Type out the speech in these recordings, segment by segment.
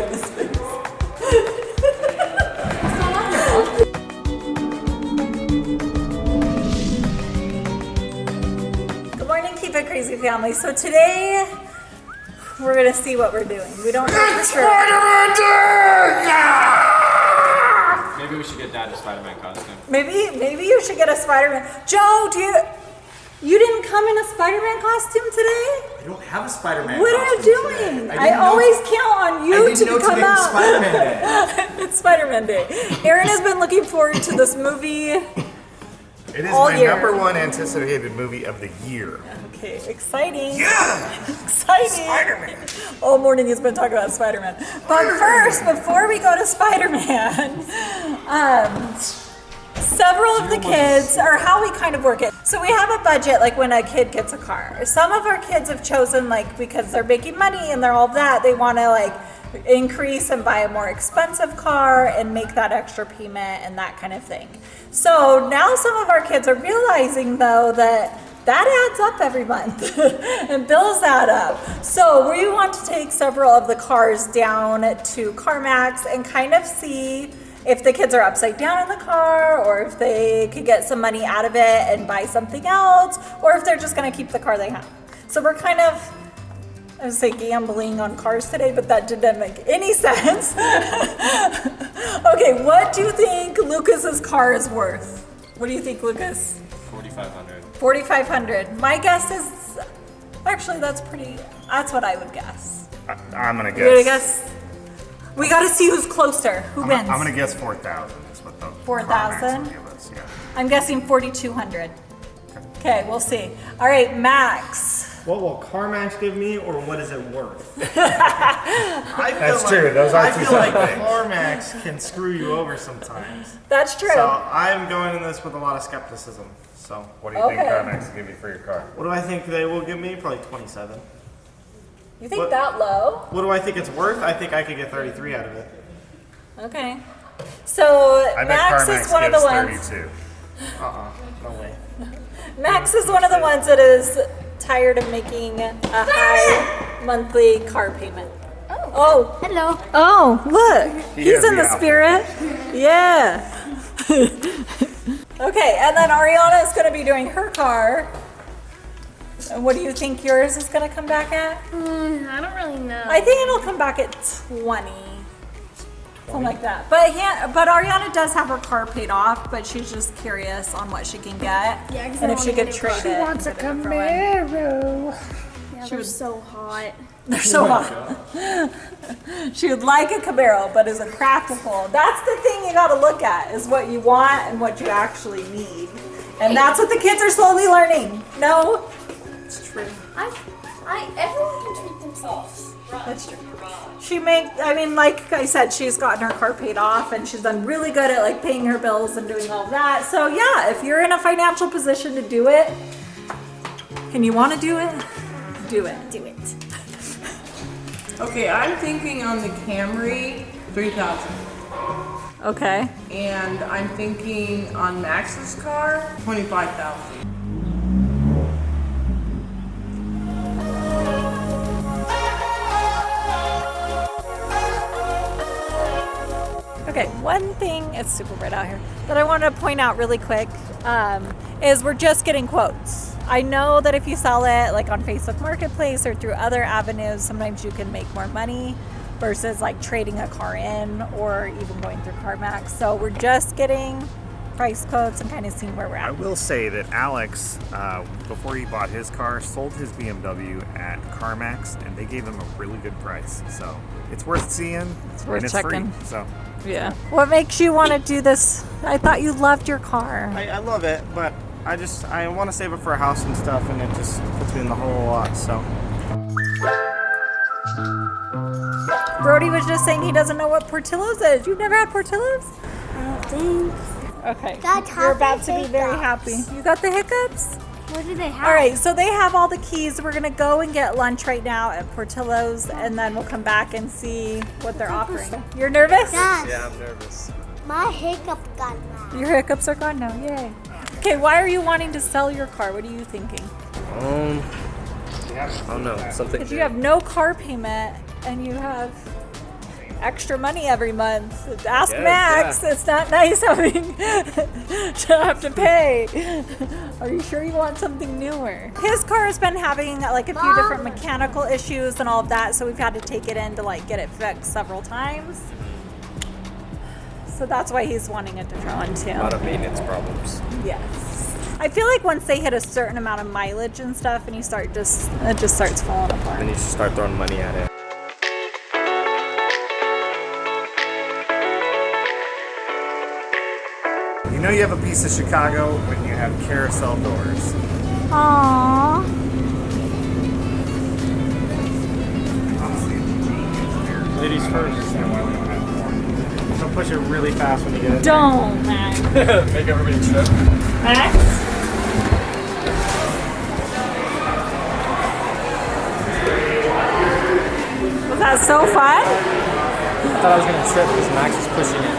at this face. Good morning, Keep It Crazy family. So today, we're gonna see what we're doing. We don't know for sure. Maybe we should get Dad a Spider-Man costume. Maybe you should get a Spider-Man. Joe, you didn't come in a Spider-Man costume today? I don't have a Spider-Man What are you doing? today. I always count on you to come out. Spider-Man Day. It's Spider-Man Day. Aaron has been looking forward to this movie. It is all my year. number one anticipated movie of the year. Okay, exciting. Yeah! Exciting. Spider-Man. All morning he's been talking about Spider-Man. But first, before we go to Spider-Man, several of the kids, or how we kind of work it. So we have a budget, like when a kid gets a car. Some of our kids have chosen, like, because they're making money and they're all that, they want to, like, increase and buy a more expensive car and make that extra payment and that kind of thing. So now some of our kids are realizing, though, that adds up every month and bills add up. So we want to take several of the cars down to CarMax and kind of see if the kids are upside down in the car, or if they could get some money out of it and buy something else, or if they're just gonna keep the car they have. So we're kind of, I would say, gambling on cars today, but that didn't make any sense. Okay, what do you think Lucas's car is worth? What do you think, Lucas? $4,500. $4,500. My guess is, actually that's what I would guess. I'm gonna You gonna guess. guess? We gotta see who's closer. Who wins? I'm gonna guess 4,000 is what the 4,000? CarMax will give us, yeah. I'm guessing 4,200. Okay, we'll see. All right, Max. What will CarMax give me, or what is it worth? That's true. Those are I two feel like separate things. CarMax can screw you over sometimes. That's true. So I'm going in this with a lot of skepticism. So What do you think Okay. CarMax will give you for your car? what do I think they will give me? Probably 27. You think what- that low? What do I think it's worth? I think I could get 33 out of it. Okay. So I bet Max CarMax is one of the gives ones. 32. No way. Max is one of the ones that is tired of making a high monthly car payment. Oh. Hello. Oh, look. He's has in the the outfit. spirit. Yeah. Okay, and then Ariana is going to be doing her car. And what do you think yours is going to come back at? I don't really know. I think it'll come back at 20. Something like that. But Ariana does have her car paid off, but she's just curious on what she can get. Yeah, 'cause and I if she want a could new trade car. it. She wants a Yeah, they're so hot. They're so hot. She would like a Camaro, but is it practical? That's the thing you got to look at, is what you want and what you actually need. And that's what the kids are slowly learning. No? It's true. Everyone can treat themselves. That's true. Like I said, she's gotten her car paid off and she's done really good at like paying her bills and doing all that. So yeah, if you're in a financial position to do it and you want to do it, do it. Do it. Okay, I'm thinking on the Camry, 3,000. Okay. And I'm thinking on Max's car, 25,000. Okay, one thing, it's super bright out here, that I want to point out really quick is we're just getting quotes. I know that if you sell it like on Facebook Marketplace or through other avenues, sometimes you can make more money versus like trading a car in or even going through CarMax. So we're just getting price quotes and kind of seeing where we're I at. will say that Alex, before he bought his car, sold his BMW at CarMax, and they gave him a really good price. So it's worth seeing. It's worth and it's checking. free. So Yeah. What makes you want to do this? I thought you loved your car. I love it, but I want to save it for a house and stuff, and it just puts me in the hole a lot. So Brody was just saying he doesn't know what Portillo's is. You've never had Portillo's? I don't think. Okay. Got You're about to be hiccups. very happy. You got the hiccups? What do they have? All right, so they have all the keys. We're gonna go and get lunch right now at Portillo's, and then we'll come back and see what they're offering. You're nervous? Dad, Yeah, I'm nervous. my hiccup got mad. Your hiccups are gone now. Yay. Okay, why are you wanting to sell your car? What are you thinking? I don't know. Something. Because you have no car payment and you have extra money every month. Ask Yes, Max. yeah. It's not nice having to have to pay. Are you sure you want something newer? His car has been having like a few different mechanical issues and all of that, so we've had to take it in to like get it fixed several times. So that's why he's wanting a different one too. A lot of maintenance problems. Yes. I feel like once they hit a certain amount of mileage and stuff, and it just starts falling apart. And you should start throwing money at it. You know you have a piece of Chicago when you have carousel doors. Aww. Ladies first. Don't push it really fast when you get it. Don't, Max. Make everybody trip. Max? Was that so fun? I thought I was gonna trip because Max was pushing it.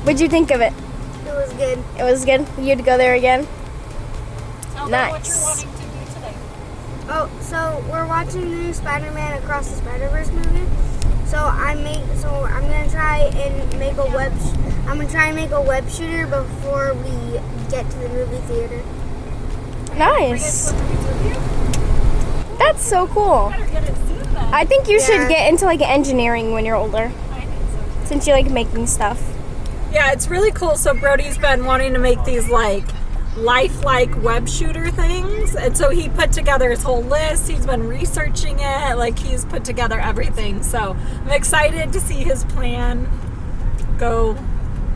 What'd you think of it? It was good. It was good? You'd go there again? Nice. Oh, so we're watching the new Spider-Man Across the Spider-Verse movie. So I'm gonna try and make a web shooter before we get to the movie theater. Nice. That's so cool. I think you should get into like engineering when you're older. Since you like making stuff. Yeah, it's really cool. So Brody's been wanting to make these like lifelike web shooter things, and so he put together his whole list. He's been researching it, like he's put together everything. So I'm excited to see his plan go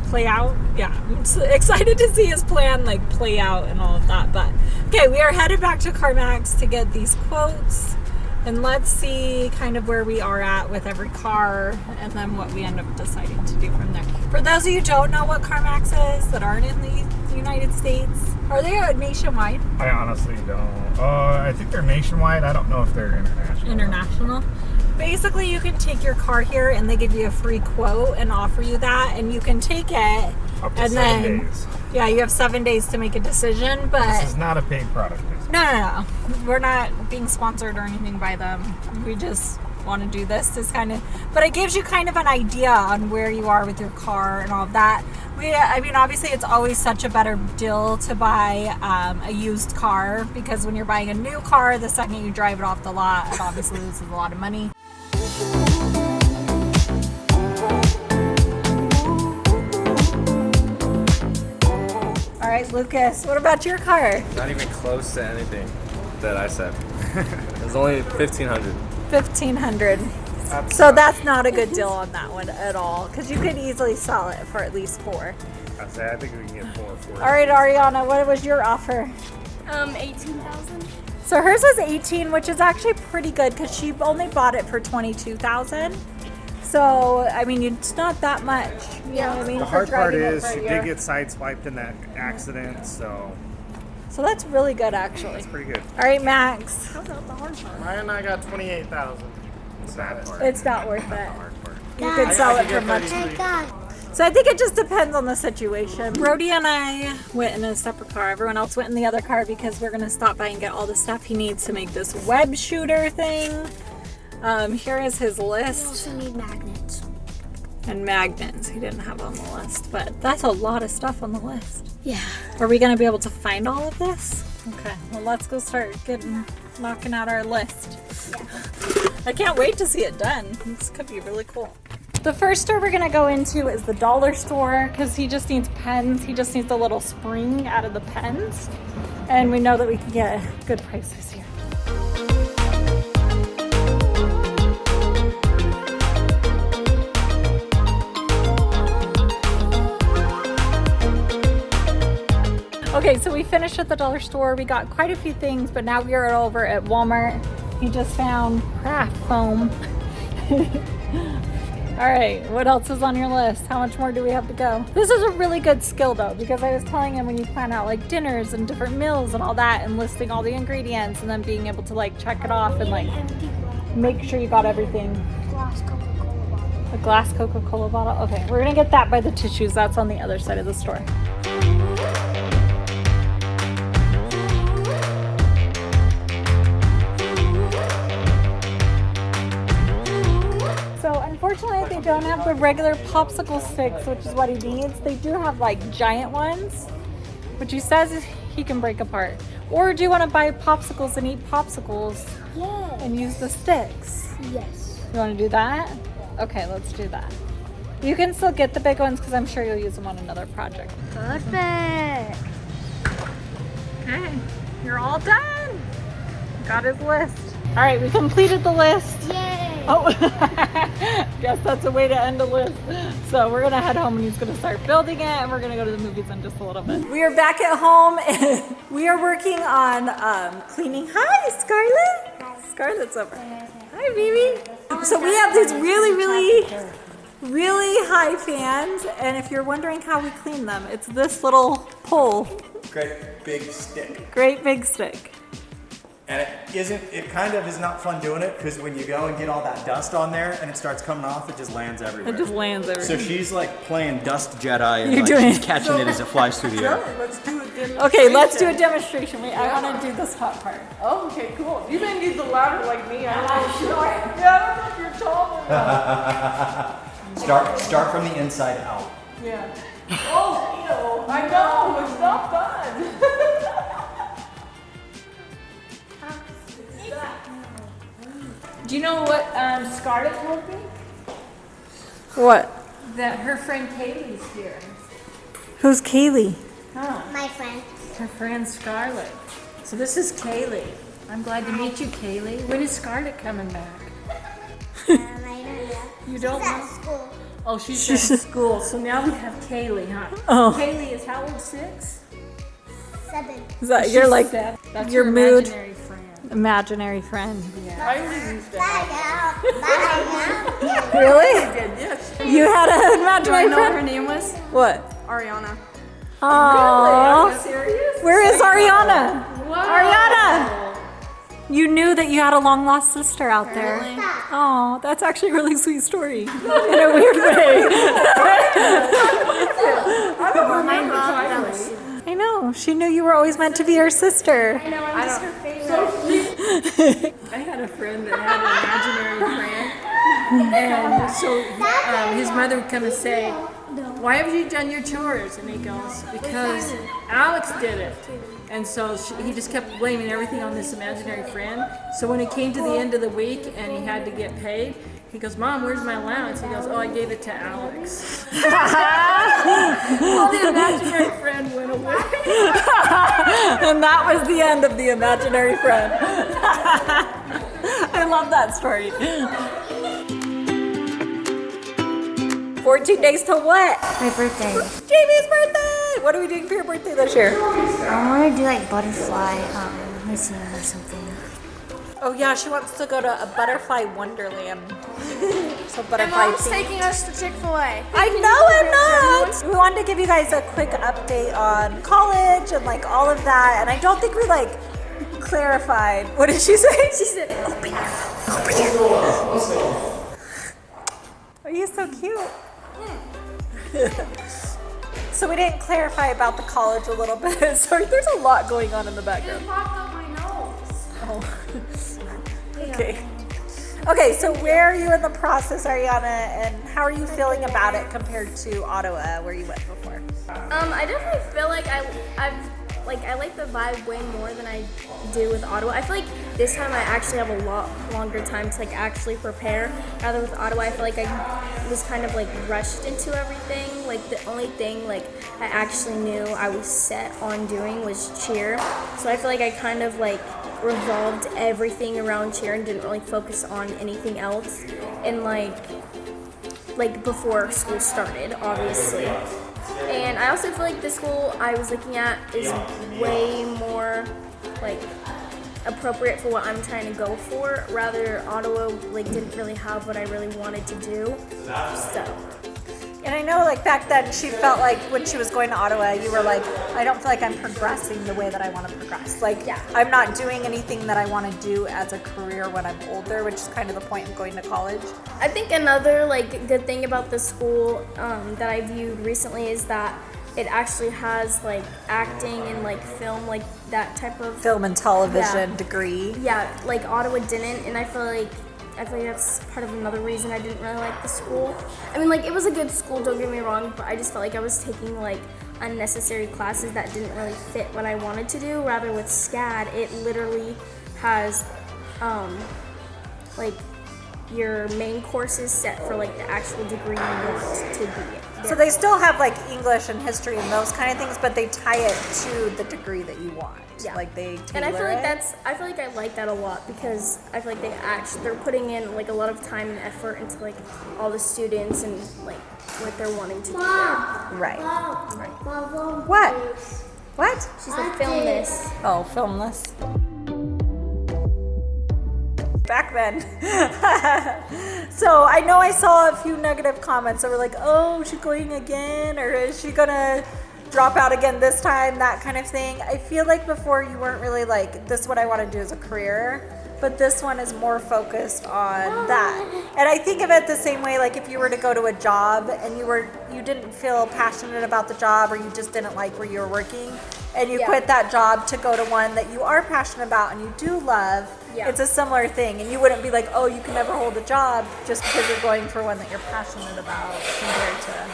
play out. Yeah, I'm so excited to see his plan like play out and all of that. But okay, we are headed back to CarMax to get these quotes. And let's see kind of where we are at with every car and then what we end up deciding to do from there. For those of you who don't know what CarMax is, that aren't in the United States, are they nationwide? I honestly don't. I think they're nationwide. I don't know if they're international. International. Basically, you can take your car here and they give you a free quote and offer you that, and you can take it. Up to and 7 days. Yeah, you have 7 days to make a decision, but This is not a paid product. No. We're not being sponsored or anything by them. We just want to do this kind of, but it gives you kind of an idea on where you are with your car and all of that. I mean, obviously it's always such a better deal to buy a used car, because when you're buying a new car, the second you drive it off the lot, it obviously loses a lot of money. All right, Lucas, what about your car? Not even close to anything that I said. It was only $1,500. $1,500. So that's not a good deal on that one at all, because you could easily sell it for at least $4,000. I think we can get 4 for it. All right, Ariana, what was your offer? 18,000. So hers was 18, which is actually pretty good because she only bought it for 22,000. So I mean, it's not that much. You know what I mean? The for hard part driving it is for a she year. did get sideswiped in that accident, so So that's really good, actually. that's pretty good. All right, Max. Mine and I got 28,000. It's that part. It's not worth it. Hard part. You could sell I it could for get much. 33. So I think it just depends on the situation. Brody and I went in a separate car. Everyone else went in the other car because we're gonna stop by and get all the stuff he needs to make this web shooter thing. Here is his list. Also need magnets. And magnets he didn't have on the list, but that's a lot of stuff on the list. Yeah. Are we gonna be able to find all of this? Okay, well let's go start knocking out our list. I can't wait to see it done. This could be really cool. The first store we're gonna go into is the dollar store because he just needs pens. He just needs a little spring out of the pens. And we know that we can get good prices here. Okay, so we finished at the dollar store. We got quite a few things, but now we are over at Walmart. He just found craft foam. All right, what else is on your list? How much more do we have to go? This is a really good skill though, because I was telling him when you plan out like dinners and different meals and all that and listing all the ingredients and then being able to like check it off and like Empty make sure you got everything. glass Coca-Cola bottle. A glass Coca-Cola bottle. Okay, we're gonna get that by the tissues. That's on the other side of the store. So unfortunately, they don't have the regular popsicle sticks, which is what he needs. They do have like giant ones, which he says he can break apart. Or do you want to buy popsicles and eat popsicles and use the sticks? Yes. You want to do that? Okay, let's do that. You can still get the big ones because I'm sure you'll use them on another project. Perfect. Okay, you're all done. Got his list. All right, we completed the list. Yay. Oh, guess that's a way to end a list. So we're gonna head home and he's gonna start building it and we're gonna go to the movies in just a little bit. We are back at home and we are working on cleaning. Hi, Scarlett. Hi. Scarlett's over. Hi, baby. So we have these really high fans, and if you're wondering how we clean them, it's this little pole. Great big stick. Great big stick. And it kind of is not fun doing it because when you go and get all that dust on there and it starts coming off, it just lands everywhere. It just lands everywhere. So she's like playing Dust Jedi and You're like doing she's catching it as it flies through the air. Let's do a demonstration. Okay, let's do a demonstration. Wait, I want to do this top part. Oh, okay, cool. You didn't use the ladder like me. Yeah, I don't know if you're tall enough. Start from the inside out. Yeah. Oh, ew. I know. It's not fun. Do you know what Scarlett told me? What? That her friend Kaylee's here. Who's Kaylee? Huh. My friend. Her friend Scarlett. So this is Kaylee. I'm glad to meet you, Kaylee. When is Scarlett coming back? I don't know. You don't She's at know? school. Oh, she's at school. So now we have Kaylee, huh? Oh. Kaylee is how old? 6? 7. Is that you're like That's your her mood? imaginary friend. Imaginary friend. I already used that. Bye now. Really? Yes. You had an imaginary friend? name was? What? Ariana. Aww. Serious? Where is Ariana? Wow. Ariana! You knew that you had a long lost sister out there. Oh, that's actually a really sweet story. In a weird way. My mom, that was I know. She knew you were always meant to be her sister. I know, I'm just her favorite. I had a friend that had an imaginary friend, and so his mother would come and say, "Why have you done your chores?" And he goes, "Because Alex did it." And so he just kept blaming everything on this imaginary friend. So when it came to the end of the week and he had to get paid, he goes, "Mom, where's my allowance?" He goes, "Oh, I gave it to Alex." Well, the imaginary friend went away. And that was the end of the imaginary friend. I love that story. 14 days to what? My birthday. Jamie's birthday! What are we doing for your birthday this year? I want to do like butterfly museum or something. Oh yeah, she wants to go to a butterfly wonderland. So butterfly theme. taking us to Chick-fil-A. I know I'm not! We wanted to give you guys a quick update on college and like all of that, and I don't think we like clarified. What did she say? She said, open your mouth. Open your mouth. Oh, you're so cute. So we didn't clarify about the college a little bit. Sorry, there's a lot going on in the background. Popped up my nose. Oh. Okay. Okay, so where are you in the process, Ariana, and how are you feeling about it compared to Ottawa, where you went before? I definitely feel like I like the vibe way more than I do with Ottawa. I feel like this time I actually have a lot longer time to like actually prepare. Rather with Ottawa, I feel like I was kind of like rushed into everything. Like the only thing like I actually knew I was set on doing was cheer. So I feel like I kind of like revolved everything around cheer and didn't really focus on anything else. And like before school started, obviously. And I also feel like the school I was looking at is way more like appropriate for what I'm trying to go for. Rather, Ottawa like didn't really have what I really wanted to do. So And I know like back then she felt like when she was going to Ottawa, you were like, I don't feel like I'm progressing the way that I want to progress. Like I'm not doing anything that I want to do as a career when I'm older, which is kind of the point of going to college. I think another like good thing about the school that I viewed recently is that it actually has like acting and like film, like that type of film and television degree. Yeah, like Ottawa didn't, and I feel like that's part of another reason I didn't really like the school. I mean, like it was a good school, don't get me wrong, but I just felt like I was taking like unnecessary classes that didn't really fit what I wanted to do. Rather with SCAD, it literally has like your main courses set for like the actual degree you want to be. So they still have like English and history and those kind of things, but they tie it to the degree that you want. Yeah. Like they tailor and I feel like it. I feel like I like that a lot because I feel like they're putting in like a lot of time and effort into like all the students and like what they're wanting to do. Right. Mom, What? What? She's like, film this. Oh, film this. Back then. So I know I saw a few negative comments that were like, oh, is she going again? Or is she gonna drop out again this time? That kind of thing. I feel like before you weren't really like, this is what I want to do as a career. But this one is more focused on that. And I think of it the same way, like if you were to go to a job and you didn't feel passionate about the job or you just didn't like where you were working and you quit that job to go to one that you are passionate about and you do love, it's a similar thing. And you wouldn't be like, oh, you can never hold a job just because you're going for one that you're passionate about compared to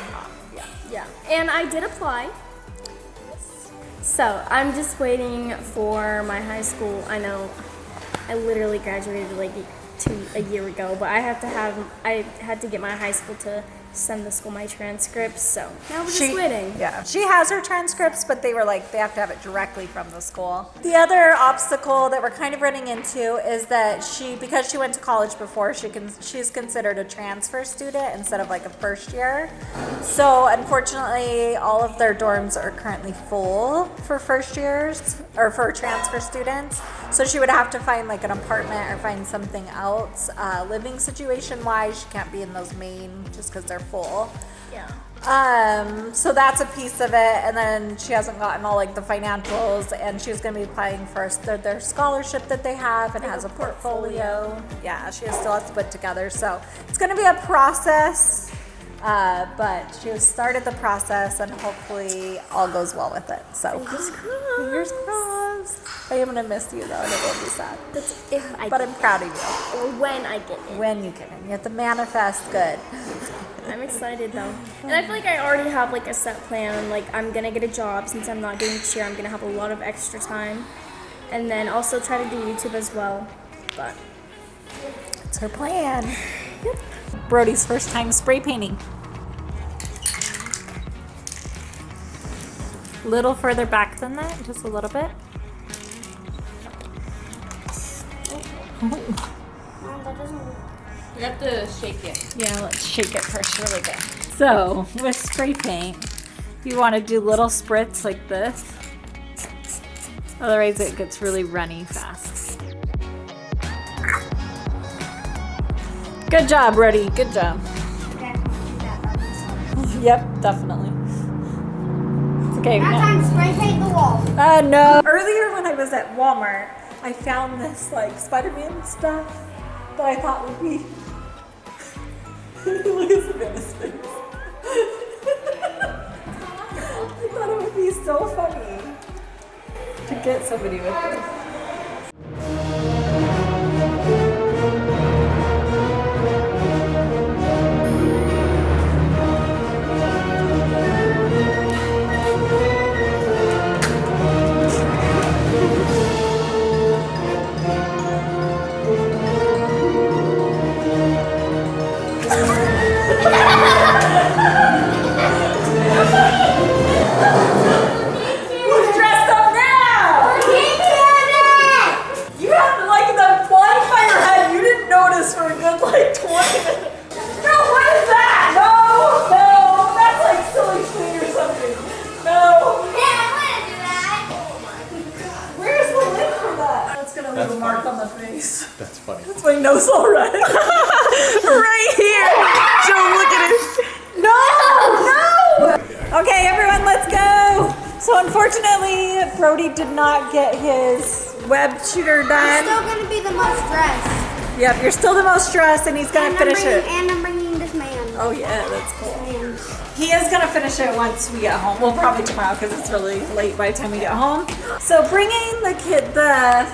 Yeah. And I did apply. So I'm just waiting for my high school. I know I literally graduated like a year ago, but I had to get my high school to send the school my transcripts, so now we're just waiting. Yeah, she has her transcripts, but they were like, they have to have it directly from the school. The other obstacle that we're kind of running into is that because she went to college before, she's considered a transfer student instead of like a first year. So unfortunately, all of their dorms are currently full for first years or for transfer students. So she would have to find like an apartment or find something else. Living situation wise, she can't be in those main just because they're full. Yeah. So that's a piece of it, and then she hasn't gotten all like the financials, and she's going to be applying for their scholarship that they have, and has a portfolio. Yeah, she still has to put together. So it's going to be a process, but she has started the process, and hopefully all goes well with it. So fingers crossed. I am going to miss you though, and it will be sad. That's if I. But I'm proud of you. Or when I get in. When you get in, you have to manifest good. I'm excited though. And I feel like I already have like a set plan. Like I'm gonna get a job since I'm not doing cheer. I'm gonna have a lot of extra time. And then also try to do YouTube as well. But it's her plan. Yep. Brody's first time spray painting. Little further back than that, just a little bit. Mom, that doesn't work. You have to shake it. Yeah, let's shake it first really good. So, with spray paint, you want to do little spritz like this. Otherwise it gets really runny fast. Good job, Brody. Good job. Yep, definitely. It's okay. Now time to spray paint the wall. No. Earlier when I was at Walmart, I found this like Spider-Man stuff that I thought would be. Look at Savannah's face. I thought it would be so funny to get somebody with this. Who's dressed up now? So unfortunately, Brody did not get his web shooter I'm done. still gonna be the most stressed. Yep, you're still the most stressed, and he's gonna finish it. And I'm bringing this man. Oh yeah, that's cool. Man. He is gonna finish it once we get home. Well, probably tomorrow because it's really late by the time we get home. So bringing the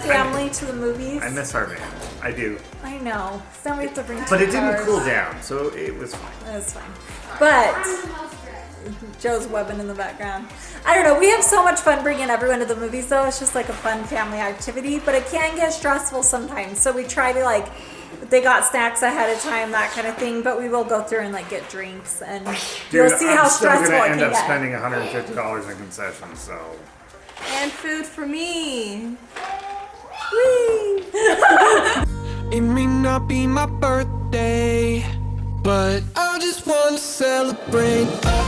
family to the movies. I miss our van. I do. I know. Then we have to bring. But two it didn't cars. cool down, so it was fine. That's fine. But Joe's webbing in the background. I don't know. We have so much fun bringing everyone to the movies, though. It's just like a fun family activity, but it can get stressful sometimes. So we try to like. They got snacks ahead of time, that kind of thing, but we will go through and like get drinks, and you'll see how stressful it I'm can still get. gonna end up spending $150 in concessions, so. And food for me. Whee! It may not be my birthday, but I just want to celebrate.